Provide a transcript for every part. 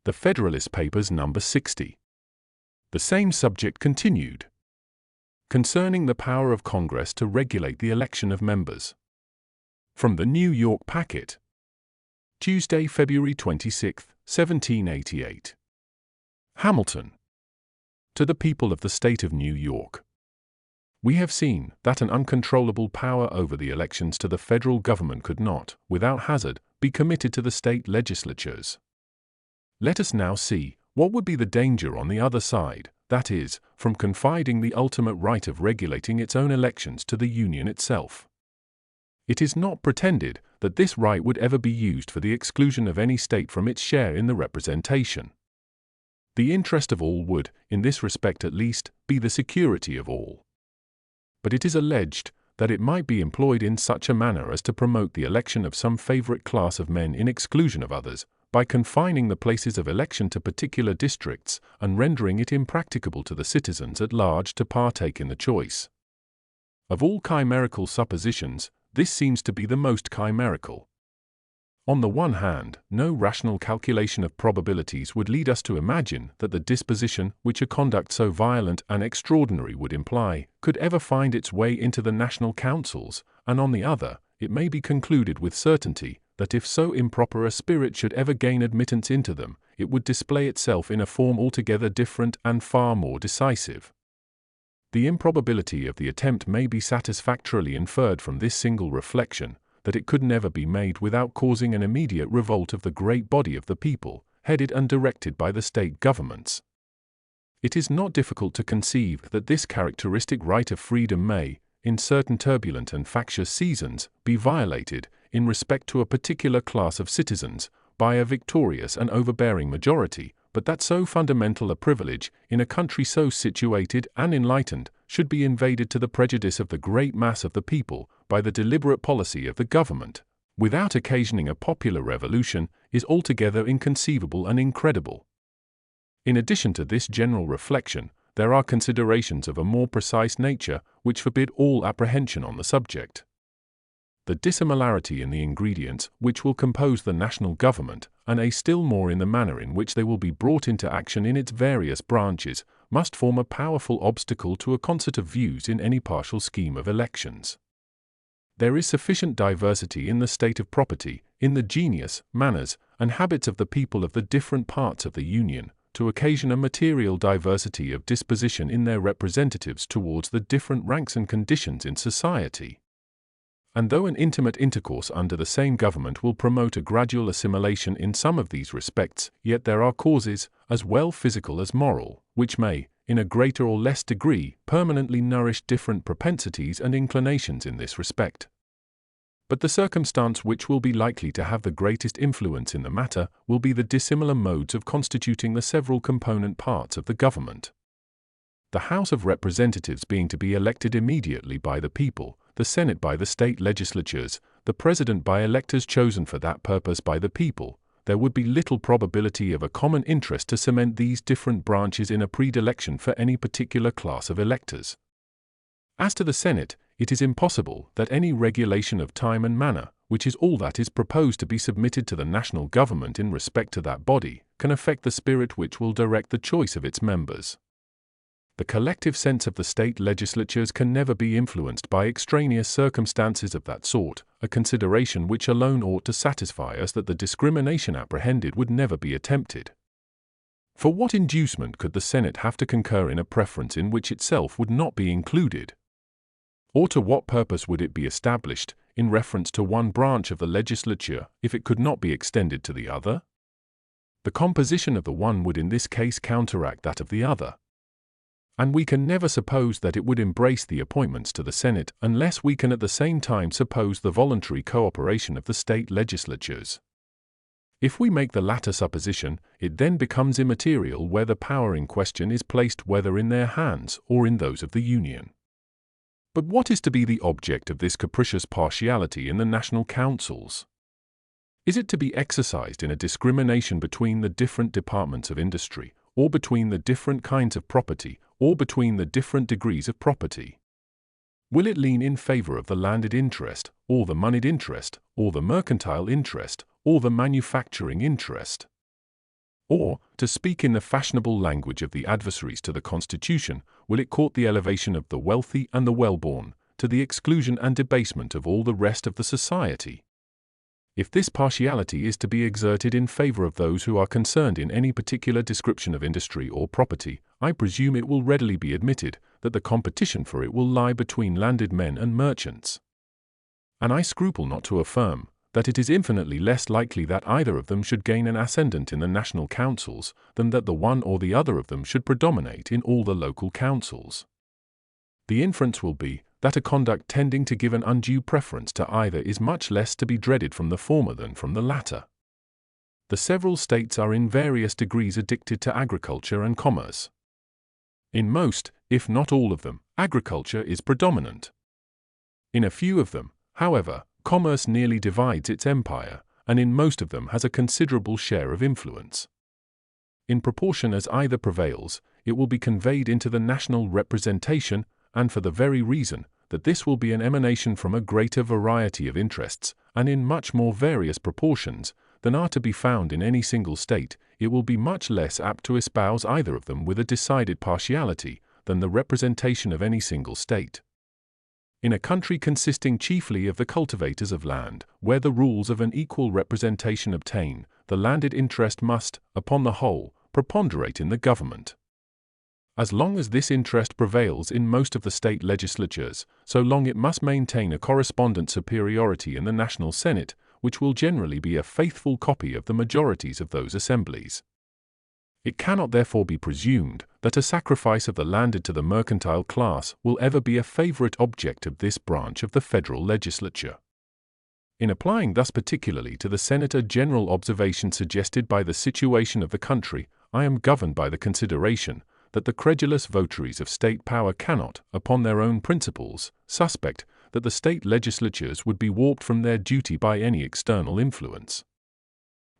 The Federalist Papers number 60. The same subject continued. Concerning the power of Congress to regulate the election of members. From the New York Packet. Tuesday, February 26, 1788. Hamilton. To the people of the state of New York. We have seen that an uncontrollable power over the elections to the federal government could not, without hazard, be committed to the state legislatures. Let us now see what would be the danger on the other side, that is, from confiding the ultimate right of regulating its own elections to the Union itself. It is not pretended that this right would ever be used for the exclusion of any state from its share in the representation. The interest of all would, in this respect at least, be the security of all. But it is alleged that it might be employed in such a manner as to promote the election of some favorite class of men in exclusion of others, by confining the places of election to particular districts and rendering it impracticable to the citizens at large to partake in the choice. Of all chimerical suppositions, this seems to be the most chimerical. On the one hand, no rational calculation of probabilities would lead us to imagine that the disposition which a conduct so violent and extraordinary would imply could ever find its way into the national councils, and on the other, it may be concluded with certainty that if so improper a spirit should ever gain admittance into them, it would display itself in a form altogether different and far more decisive. The improbability of the attempt may be satisfactorily inferred from this single reflection, that it could never be made without causing an immediate revolt of the great body of the people, headed and directed by the state governments. It is not difficult to conceive that this characteristic right of freedom may, in certain turbulent and factious seasons, be violated, in respect to a particular class of citizens, by a victorious and overbearing majority, but that so fundamental a privilege, in a country so situated and enlightened, should be invaded to the prejudice of the great mass of the people, by the deliberate policy of the government, without occasioning a popular revolution, is altogether inconceivable and incredible. In addition to this general reflection, there are considerations of a more precise nature which forbid all apprehension on the subject. The dissimilarity in the ingredients which will compose the national government, and a still more in the manner in which they will be brought into action in its various branches, must form a powerful obstacle to a concert of views in any partial scheme of elections. There is sufficient diversity in the state of property, in the genius, manners, and habits of the people of the different parts of the Union, to occasion a material diversity of disposition in their representatives towards the different ranks and conditions in society. And though an intimate intercourse under the same government will promote a gradual assimilation in some of these respects, yet there are causes, as well physical as moral, which may, in a greater or less degree, permanently nourish different propensities and inclinations in this respect. But the circumstance which will be likely to have the greatest influence in the matter will be the dissimilar modes of constituting the several component parts of the government. The House of Representatives being to be elected immediately by the people, the Senate by the state legislatures, the President by electors chosen for that purpose by the people, there would be little probability of a common interest to cement these different branches in a predilection for any particular class of electors. As to the Senate, it is impossible that any regulation of time and manner, which is all that is proposed to be submitted to the national government in respect to that body, can affect the spirit which will direct the choice of its members. The collective sense of the state legislatures can never be influenced by extraneous circumstances of that sort, a consideration which alone ought to satisfy us that the discrimination apprehended would never be attempted. For what inducement could the Senate have to concur in a preference in which itself would not be included? Or to what purpose would it be established, in reference to one branch of the legislature, if it could not be extended to the other? The composition of the one would in this case counteract that of the other. And we can never suppose that it would embrace the appointments to the Senate unless we can at the same time suppose the voluntary cooperation of the state legislatures. If we make the latter supposition, it then becomes immaterial where the power in question is placed, whether in their hands or in those of the Union. But what is to be the object of this capricious partiality in the national councils? Is it to be exercised in a discrimination between the different departments of industry, or between the different kinds of property, or between the different degrees of property? Will it lean in favor of the landed interest, or the moneyed interest, or the mercantile interest, or the manufacturing interest? Or, to speak in the fashionable language of the adversaries to the Constitution, will it court the elevation of the wealthy and the well-born, to the exclusion and debasement of all the rest of the society? If this partiality is to be exerted in favor of those who are concerned in any particular description of industry or property, I presume it will readily be admitted that the competition for it will lie between landed men and merchants. And I scruple not to affirm that it is infinitely less likely that either of them should gain an ascendant in the national councils than that the one or the other of them should predominate in all the local councils. The inference will be that a conduct tending to give an undue preference to either is much less to be dreaded from the former than from the latter. The several states are in various degrees addicted to agriculture and commerce. In most, if not all of them, agriculture is predominant. In a few of them, however, commerce nearly divides its empire, and in most of them has a considerable share of influence. In proportion as either prevails, it will be conveyed into the national representation, and for the very reason that this will be an emanation from a greater variety of interests, and in much more various proportions, than are to be found in any single state, it will be much less apt to espouse either of them with a decided partiality than the representation of any single state. In a country consisting chiefly of the cultivators of land, where the rules of an equal representation obtain, the landed interest must, upon the whole, preponderate in the government. As long as this interest prevails in most of the state legislatures, so long it must maintain a correspondent superiority in the National Senate, which will generally be a faithful copy of the majorities of those assemblies. It cannot therefore be presumed that a sacrifice of the landed to the mercantile class will ever be a favorite object of this branch of the federal legislature. In applying thus particularly to the Senate a general observation suggested by the situation of the country, I am governed by the consideration that the credulous votaries of state power cannot, upon their own principles, suspect that the state legislatures would be warped from their duty by any external influence.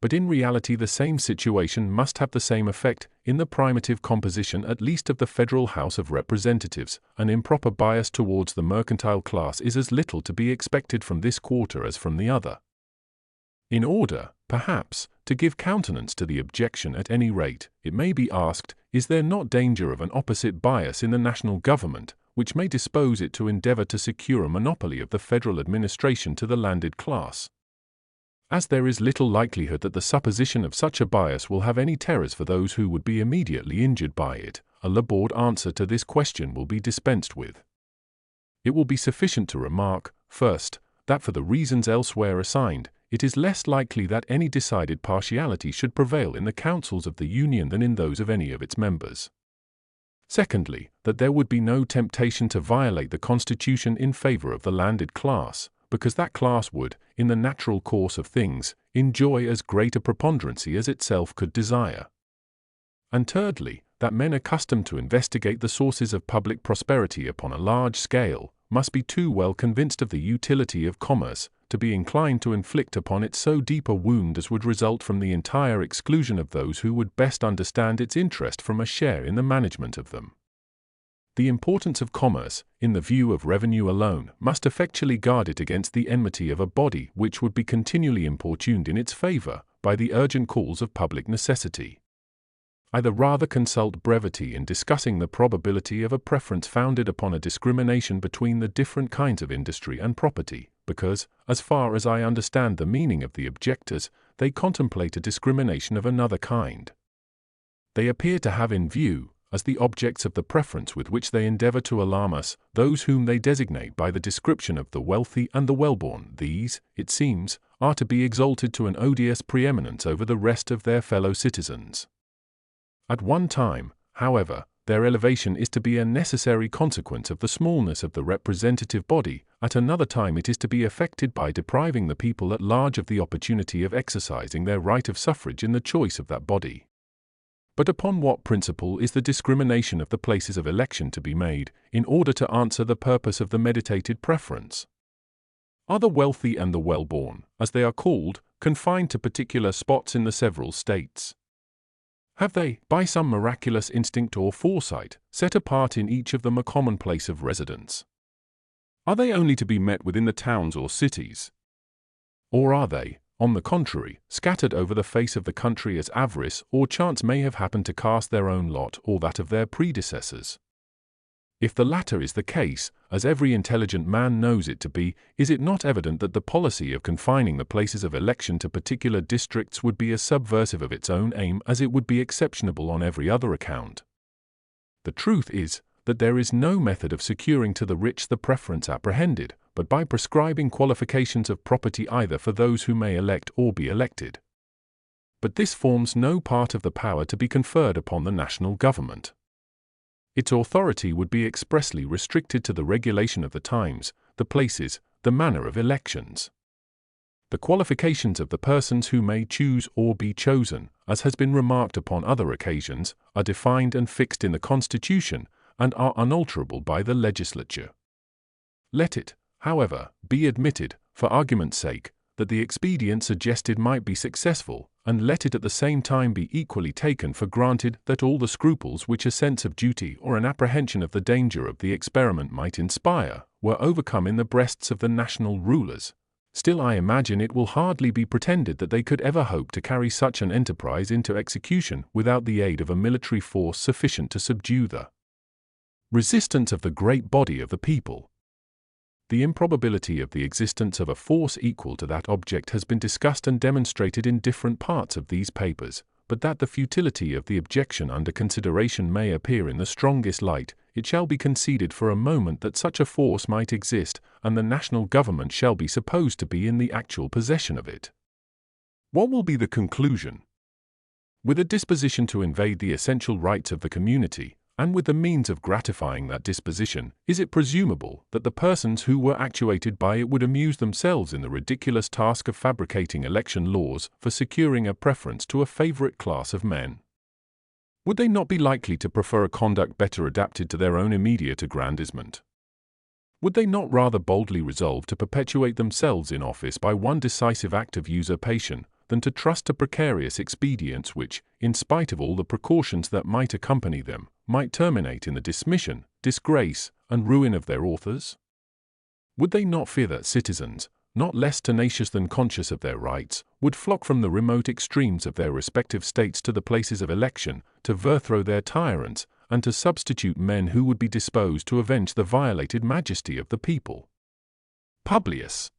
But in reality the same situation must have the same effect in the primitive composition at least of the Federal House of Representatives. An improper bias towards the mercantile class is as little to be expected from this quarter as from the other. In order, perhaps, to give countenance to the objection at any rate, it may be asked, is there not danger of an opposite bias in the national government, which may dispose it to endeavor to secure a monopoly of the federal administration to the landed class? As there is little likelihood that the supposition of such a bias will have any terrors for those who would be immediately injured by it, a laboured answer to this question will be dispensed with. It will be sufficient to remark, first, that for the reasons elsewhere assigned, it is less likely that any decided partiality should prevail in the councils of the Union than in those of any of its members. Secondly, that there would be no temptation to violate the Constitution in favor of the landed class, because that class would, in the natural course of things, enjoy as great a preponderancy as itself could desire. And thirdly, that men accustomed to investigate the sources of public prosperity upon a large scale must be too well convinced of the utility of commerce to be inclined to inflict upon it so deep a wound as would result from the entire exclusion of those who would best understand its interest from a share in the management of them. The importance of commerce, in the view of revenue alone, must effectually guard it against the enmity of a body which would be continually importuned in its favor by the urgent calls of public necessity. I rather consult brevity in discussing the probability of a preference founded upon a discrimination between the different kinds of industry and property, because, as far as I understand the meaning of the objectors, they contemplate a discrimination of another kind. They appear to have in view, as the objects of the preference with which they endeavor to alarm us, those whom they designate by the description of the wealthy and the well-born. These, it seems, are to be exalted to an odious preeminence over the rest of their fellow citizens. At one time, however, their elevation is to be a necessary consequence of the smallness of the representative body, at another time it is to be effected by depriving the people at large of the opportunity of exercising their right of suffrage in the choice of that body. But upon what principle is the discrimination of the places of election to be made, in order to answer the purpose of the meditated preference? Are the wealthy and the well-born, as they are called, confined to particular spots in the several states? Have they, by some miraculous instinct or foresight, set apart in each of them a common place of residence? Are they only to be met within the towns or cities? Or are they, on the contrary, scattered over the face of the country as avarice or chance may have happened to cast their own lot or that of their predecessors. If the latter is the case, as every intelligent man knows it to be, is it not evident that the policy of confining the places of election to particular districts would be as subversive of its own aim as it would be exceptionable on every other account? The truth is that there is no method of securing to the rich the preference apprehended, but by prescribing qualifications of property either for those who may elect or be elected. But this forms no part of the power to be conferred upon the national government. Its authority would be expressly restricted to the regulation of the times, the places, the manner of elections. The qualifications of the persons who may choose or be chosen, as has been remarked upon other occasions, are defined and fixed in the Constitution, and are unalterable by the legislature. Let it, however, be admitted, for argument's sake, that the expedient suggested might be successful, and let it at the same time be equally taken for granted that all the scruples which a sense of duty or an apprehension of the danger of the experiment might inspire, were overcome in the breasts of the national rulers. Still I imagine it will hardly be pretended that they could ever hope to carry such an enterprise into execution without the aid of a military force sufficient to subdue the resistance of the great body of the people. The improbability of the existence of a force equal to that object has been discussed and demonstrated in different parts of these papers, but that the futility of the objection under consideration may appear in the strongest light, it shall be conceded for a moment that such a force might exist, and the national government shall be supposed to be in the actual possession of it. What will be the conclusion? With a disposition to invade the essential rights of the community, and with the means of gratifying that disposition, is it presumable that the persons who were actuated by it would amuse themselves in the ridiculous task of fabricating election laws for securing a preference to a favorite class of men? Would they not be likely to prefer a conduct better adapted to their own immediate aggrandizement? Would they not rather boldly resolve to perpetuate themselves in office by one decisive act of usurpation, than to trust to precarious expedients which, in spite of all the precautions that might accompany them, might terminate in the dismission, disgrace, and ruin of their authors? Would they not fear that citizens, not less tenacious than conscious of their rights, would flock from the remote extremes of their respective states to the places of election, to overthrow their tyrants, and to substitute men who would be disposed to avenge the violated majesty of the people? Publius.